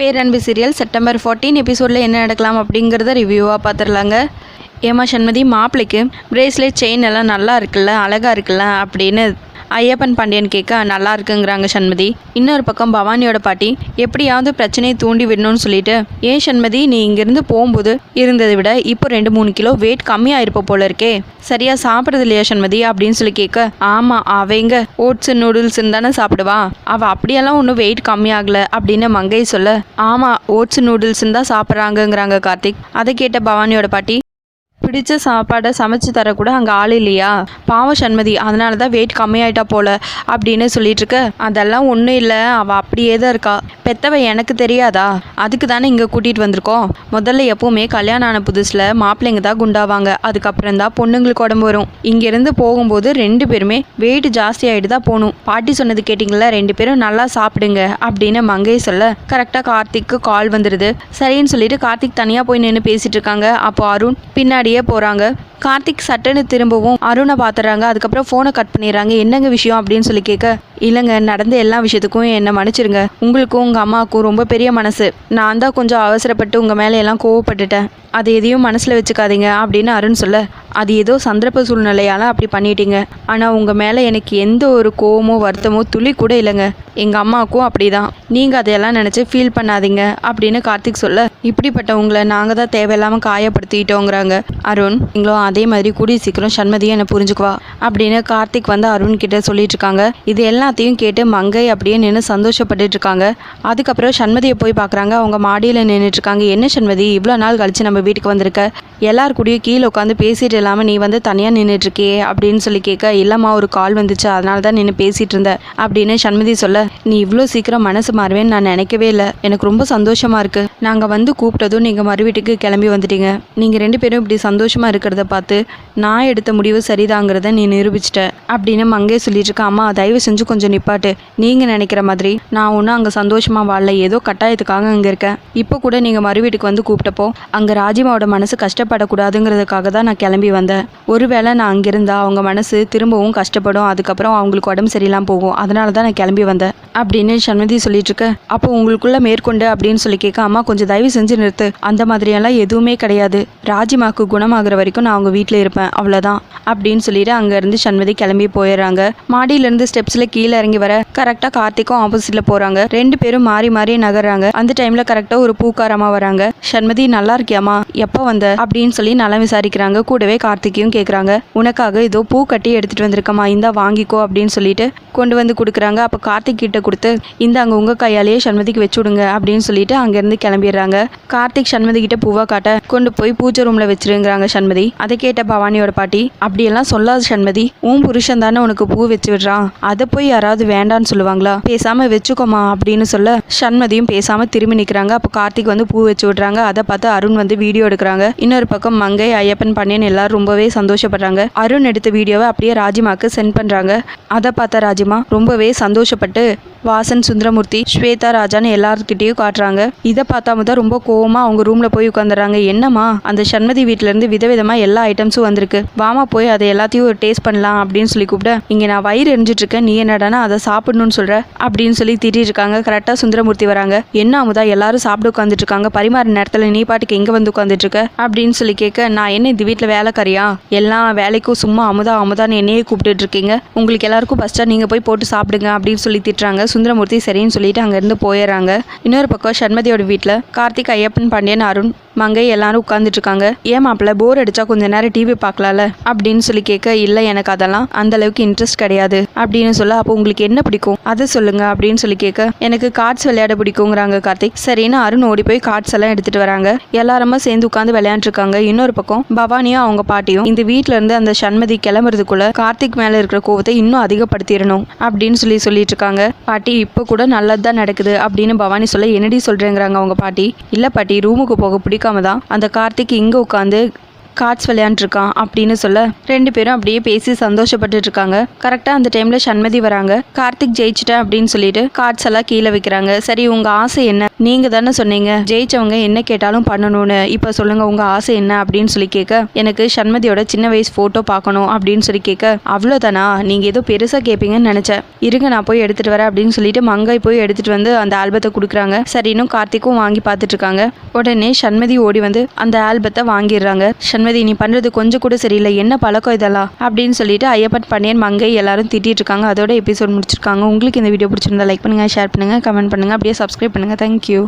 பேரன்பு serial September 14 எபிசோடில் என்ன நடக்கலாம் அப்படிங்கிறத ரிவ்யூவாக பார்த்துடலாங்க. ஏமா சண்மதி, மாப்பிள்ளைக்கு பிரேஸ்லெட் செயின் எல்லாம் நல்லா இருக்குல்ல, அழகாக இருக்குல்ல அப்படின்னு ஐயப்பன் பாண்டியன் கேட்க நல்லா இருக்குங்கிறாங்க சண்மதி. இன்னொரு பக்கம் பவானியோட பாட்டி எப்படியாவது பிரச்சனையை தூண்டி விடணும்னு சொல்லிட்டு, ஏன் சண்மதி, நீ இங்கேருந்து போகும்போது இருந்ததை விட இப்போ 2-3 கிலோ வெயிட் கம்மியாயிருப்ப போல இருக்கே, சரியா சாப்பிட்றது இல்லையா சண்மதி அப்படின்னு சொல்லி கேட்க, ஆமாம் அவங்க ஓட்ஸு நூடுல்ஸ்ன்னு தானே சாப்பிடுவா, அவள் அப்படியெல்லாம் ஒன்றும் வெயிட் கம்மியாகலை அப்படின்னு மங்கை சொல்ல, ஆமாம் ஓட்ஸு நூடுல்ஸ்ன்னு தான் சாப்பிட்றாங்கங்கிறாங்க கார்த்திக். அதை கேட்ட பவானியோட பாட்டி, பிடிச்ச சாப்பாடை சமைச்சு தரக்கூட அங்கே ஆள் இல்லையா, பாவம் சண்மதி, அதனால தான் வெயிட் கம்மியாயிட்டா போல அப்படின்னு சொல்லிட்டு இருக்க, அதெல்லாம் ஒன்றும் இல்லை, அவள் அப்படியே தான் இருக்கா, பெத்தவ எனக்கு தெரியாதா, அதுக்கு தானே இங்கே கூட்டிகிட்டு வந்திருக்கோம். முதல்ல எப்போவுமே கல்யாணம் ஆன புதுசில் மாப்பிள்ளைங்க தான் குண்டாவாங்க, அதுக்கப்புறம் தான் பொண்ணுங்களுக்கு உடம்பு வரும். இங்கேருந்து போகும்போது 2 பேருமே வெயிட் ஜாஸ்தி ஆகிட்டு தான் போகணும். பாட்டி சொன்னது கேட்டிங்களா, 2 பேரும் நல்லா சாப்பிடுங்க அப்படின்னு மங்கை சொல்ல, கரெக்டாக கார்த்திக்கு கால் வந்துடுது. சரின்னு சொல்லிட்டு கார்த்திக் தனியாக போய் நின்று பேசிகிட்டு இருக்காங்க. அப்போ அருண் பின்னாடியே போகிறாங்க. கார்த்திக் சட்டுன்னு திரும்பவும் அருணை பார்த்துறாங்க. அதுக்கப்புறம் ஃபோனை கட் பண்ணிடுறாங்க. என்னங்க விஷயம் அப்படின்னு சொல்லி கேட்க, இல்லைங்க, நடந்த எல்லா விஷயத்துக்கும் என்னை மன்னிச்சிருங்க, உங்களுக்கும் உங்கள் அம்மாவுக்கும் ரொம்ப பெரிய மனசு, நான் தான் கொஞ்சம் அவசரப்பட்டு உங்கள் மேலே எல்லாம் கோவப்பட்டுட்டேன், அதை எதையும் மனசில் வச்சுக்காதீங்க அப்படின்னு அருண் சொல்ல, அது ஏதோ சந்தர்ப்ப சூழ்நிலையால் அப்படி பண்ணிட்டீங்க, ஆனால் உங்கள் மேலே எனக்கு எந்த ஒரு கோவமோ வருத்தமோ துளி கூட இல்லைங்க, எங்கள் அம்மாவுக்கும் அப்படி தான், நீங்கள் அதையெல்லாம் நினச்சி ஃபீல் பண்ணாதீங்க அப்படின்னு கார்த்திக் சொல்ல, இப்படிப்பட்டவங்களை நாங்கள் தான் தேவையில்லாமல் காயப்படுத்திட்டோங்கிறாங்க அருண். நீங்களும் அதே மாதிரி கூடிய சீக்கிரம் சண்மதியை என்னை புரிஞ்சுக்குவா அப்படின்னு கார்த்திக் வந்து அருண் கிட்ட சொல்லிட்டு இருக்காங்க. இது எல்லாத்தையும் கேட்டு மங்கை அப்படியே நின்று சந்தோஷப்பட்டுட்டு இருக்காங்க. அதுக்கப்புறம் சண்மதியை போய் பார்க்குறாங்க. அவங்க மாடியில் நின்றுட்டு இருக்காங்க. என்ன சண்மதி, இவ்வளோ நாள் கழிச்சு நம்ம வீட்டுக்கு வந்திருக்க, எல்லார் கூடயும் கீழே உட்காந்து பேசிட்டு இல்லாமல் நீ வந்து தனியாக நின்றுட்டுருக்கே அப்படின்னு சொல்லி கேட்க, இல்லைம்மா ஒரு கால் வந்துச்சு அதனால தான் நின்று பேசிகிட்டு இருந்த அப்படின்னு சண்மதி சொல்ல, நீ இவ்வளோ சீக்கிரம் மனசு மாறுவேன்னு நான் நினைக்கவே இல்லை, எனக்கு ரொம்ப சந்தோஷமாக இருக்குது, நாங்கள் வந்து கூப்பிட்டதும் நீங்கள் மறு வீட்டுக்கு கிளம்பி வந்துட்டீங்க, நீங்கள் 2 பேரும் இப்படி சந்தோஷமாக இருக்கிறத பார்த்து நான் எடுத்த முடிவு சரிதாங்கிறத நீ நிரூபிச்சிட்ட அப்படின்னு மங்கே சொல்லிட்டு இருக்கா. அம்மா தயவு செஞ்சு கொஞ்சம் நிப்பாட்டு, நீங்கள் நினைக்கிற மாதிரி நான் ஒன்றும் அங்கே சந்தோஷமாக வாழல, ஏதோ கட்டாயத்துக்காக அங்கே இருக்கேன், இப்போ கூட நீங்கள் மறு வீட்டுக்கு வந்து கூப்பிட்டப்போ அங்கே ராஜிமாவோட மனசு கஷ்டப்படக்கூடாதுங்கிறதுக்காக தான் நான் கிளம்பி வந்தேன், ஒருவேளை நான் அங்கே இருந்தால் அவங்க மனசு திரும்பவும் கஷ்டப்படும், அதுக்கப்புறம் அவங்களுக்கு உடம்பு சரியில்லாமல் போகும், அதனால தான் நான் கிளம்பி வந்தேன் அப்படின்னு சண்மதி சொல்லிட்டு இருக்க. அப்போ உங்களுக்குள்ள மேற்கொண்டு அப்படின்னு சொல்லி கேட்க, அம்மா கொஞ்சம் தயவு செஞ்சு நிறுத்து, அந்த மாதிரியெல்லாம் எதுவுமே கிடையாது, ராஜிமாக்கு குணமாகிற வரைக்கும் நான் அவங்க வீட்டில் இருப்பேன் அவ்வளோதான் அப்படின்னு சொல்லிட்டு அங்கேருந்து சண்மதி கிளம்பி போயிடுறாங்க. மாடியிலேருந்து ஸ்டெப்ஸில் கீழே இறங்கி வர கரெக்டாக கார்த்திக்கும் ஆப்போசிட்டில் போகிறாங்க. 2 பேரும் மாறி மாறி நகர்றாங்க. அந்த டைமில் கரெக்டாக ஒரு பூக்காரமா வராங்க. சண்மதி நல்லா இருக்கியாமா, எப்போ வந்த அப்படின்னு சொல்லி நல்லா விசாரிக்கிறாங்க. கூடவே கார்த்திக்கையும் கேட்குறாங்க, உனக்காக ஏதோ பூ கட்டி எடுத்துகிட்டு வந்திருக்கமா, இந்தா வாங்கிக்கோ அப்படின்னு சொல்லிட்டு கொண்டு வந்து கொடுக்குறாங்க. அப்போ கார்த்திக் கிட்ட கொடுத்து, இந்த அங்கே உங்கள் கையாலேயே சண்மதிக்கு வச்சு விடுங்க அப்படின்னு சொல்லிட்டு அங்கேருந்து கிளம்பிடுறாங்க. கார்த்திக் சண்மதி கிட்ட பூவா காட்ட, கொண்டு போய் பூஜை ரூமில் வச்சிருங்கிறாங்க சண்மதி. அதை கேட்ட பவானியோட பாட்டி, அப்படியெல்லாம் சொல்லாது சண்மதி, உன் புருஷன் தானே உனக்கு பூ வச்சு விடுறான், அதை போய் யாராவது வேண்டான்னு சொல்லுவாங்களா, பேசாம வச்சுக்கோமா அப்படின்னு சொல்ல சண்மதியும் பேசாம திரும்பி நிற்கிறாங்க. அப்போ கார்த்திக் வந்து பூ வச்சு விடுறாங்க. அதை பார்த்து அருண் வந்து வீடியோ எடுக்கிறாங்க. இன்னொரு பக்கம் மங்கை, ஐயப்பன் பாண்டியன் எல்லாரும் ரொம்பவே சந்தோஷப்படுறாங்க. அருண் எடுத்த வீடியோவை அப்படியே ராஜிமாக்கு சென்ட் பண்றாங்க. அதை பார்த்த ராஜிமா ரொம்பவே சந்தோஷப்பட்டு வாசன், சுந்தரமூர்த்தி, ஸ்வேதா, ராஜான்னு எல்லாருக்கிட்டையும் காட்டுறாங்க. இதை பார்த்தாம தான் ரொம்ப கோவமா அவங்க ரூம்ல போய் உட்காந்துறாங்க. என்னம்மா, அந்த சண்மதி வீட்டுல இருந்து விதவிதமா எல்லா ஐட்டம்ஸும் வந்திருக்கு, வாமா போய் அதை எல்லாத்தையும் ஒரு டேஸ்ட் பண்ணலாம் அப்படின்னு சொல்லி கூப்பிட, இங்க நான் வயிறு எரிஞ்சிட்டு இருக்கேன், நீ என்னடானா அதை சாப்பிடணும்னு சொல்ற அப்படின்னு சொல்லி திட்டிட்டு இருக்காங்க. கரெக்டா சுந்தரமூர்த்தி வராங்க. என்ன அமுதா, எல்லாரும் சாப்பிட உட்காந்துட்டு இருக்காங்க, பரிமாற நேரத்துல நீ பாட்டுக்கு எங்க வந்து உட்காந்துட்டு இருக்க அப்படின்னு சொல்லி கேட்க, நான் என்ன இந்த வீட்டுல வேலைக்காரியா, எல்லா வேலைக்கும் சும்மா அமுதா அமுதான்னு என்னையே கூப்பிட்டுட்டு இருக்கீங்க, உங்களுக்கு எல்லாருக்கும் பஸ்டா நீங்க போய் போட்டு சாப்பிடுங்க அப்படின்னு சொல்லி திட்டுறாங்க. சுந்தரமூர்த்தி சரின்னு சொல்லிட்டு அங்கேருந்து போயிடுறாங்க. இன்னொரு பக்கம் சண்மதியோட வீட்டில் கார்த்திக், ஐயப்பன் பாண்டியன், அருண், மங்கை எல்லாரும் உட்காந்துட்டு இருக்காங்க. ஏன் மாப்பிள்ள, போர் அடிச்சா கொஞ்ச நேரம் டிவி பார்க்கலாம்ல அப்படின்னு சொல்லி கேட்க, இல்லை எனக்கு அதெல்லாம் அந்த அளவுக்கு இன்ட்ரெஸ்ட் கிடையாது அப்படின்னு சொல்ல, அப்போ உங்களுக்கு என்ன பிடிக்கும் அதை சொல்லுங்க அப்படின்னு சொல்லி கேட்க, எனக்கு கார்ட்ஸ் விளையாட பிடிக்குங்கிறாங்க கார்த்திக். சரின்னு அருண் ஓடி போய் கார்ட்ஸ் எல்லாம் எடுத்துட்டு வராங்க. எல்லாருமா சேர்ந்து உட்காந்து விளையாண்டுருக்காங்க. இன்னொரு பக்கம் பவானியும் அவங்க பாட்டியும் இந்த வீட்டுல இருந்து அந்த சண்மதி கிளம்புறதுக்குள்ள கார்த்திக் மேல இருக்கிற கோவத்தை இன்னும் அதிகப்படுத்திடணும் அப்படின்னு சொல்லிட்டு இருக்காங்க. பாட்டி, இப்போ கூட நல்லதுதான் நடக்குது அப்படின்னு பவானி சொல்ல, என்னடி சொல்றேங்கிறாங்க அவங்க பாட்டி. இல்ல பாட்டி, ரூமுக்கு போக பிடிக்காம தான் அந்த கார்த்திக் இங்க உட்காந்து கார்ட்ஸ் விளையாண்டுருக்கான் அப்படின்னு சொல்ல 2 பேரும் அப்படியே பேசி சந்தோஷப்பட்டுட்டு இருக்காங்க. கரெக்டாக அந்த டைமில் சண்மதி வராங்க. கார்த்திக் ஜெயிச்சிட்டேன் அப்படின்னு சொல்லிட்டு கார்ட்ஸ் எல்லாம் கீழே வைக்கிறாங்க. சரி உங்கள் ஆசை என்ன? நீங்கள் தானே சொன்னீங்க ஜெயிச்சவங்க என்ன கேட்டாலும் பண்ணணும்னு. இப்போ சொல்லுங்கள் உங்கள் ஆசை என்ன அப்படின்னு சொல்லி கேட்க, எனக்கு சண்மதியோட சின்ன வயசு ஃபோட்டோ பார்க்கணும் அப்படின்னு சொல்லி கேட்க, அவ்வளோதானா? நீங்கள் ஏதோ பெருசாக கேட்பீங்கன்னு நினச்சேன். இருங்க நான் போய் எடுத்துகிட்டு வரேன் அப்படின்னு சொல்லிட்டு மங்கை போய் எடுத்துகிட்டு வந்து அந்த ஆல்பத்தை கொடுக்குறாங்க. சரின்னு கார்த்திக்கும் வாங்கி பார்த்துட்டு இருக்காங்க. உடனே சண்மதி ஓடி வந்து அந்த ஆல்பத்தை வாங்கிடுறாங்க. சண்மதி நீ பண்ணுறது கொஞ்சம் கூட சரியில்லை, என்ன பழக்கம் இதெல்லாம் அப்படின்னு சொல்லிட்டு ஐயப்பன் பாண்டியன் மங்கை எல்லாரும் திட்டிட்டு இருக்காங்க. அதோட எபிசோட் முடிச்சிருக்காங்க. உங்களுக்கு இந்த வீடியோ பிடிச்சிருந்தா லைக் பண்ணுங்கள், ஷேர் பண்ணுங்கள், கமெண்ட் பண்ணுங்கள், அப்படியே சப்ஸ்கிரைப் பண்ணுங்கள். தேங்க்யூ.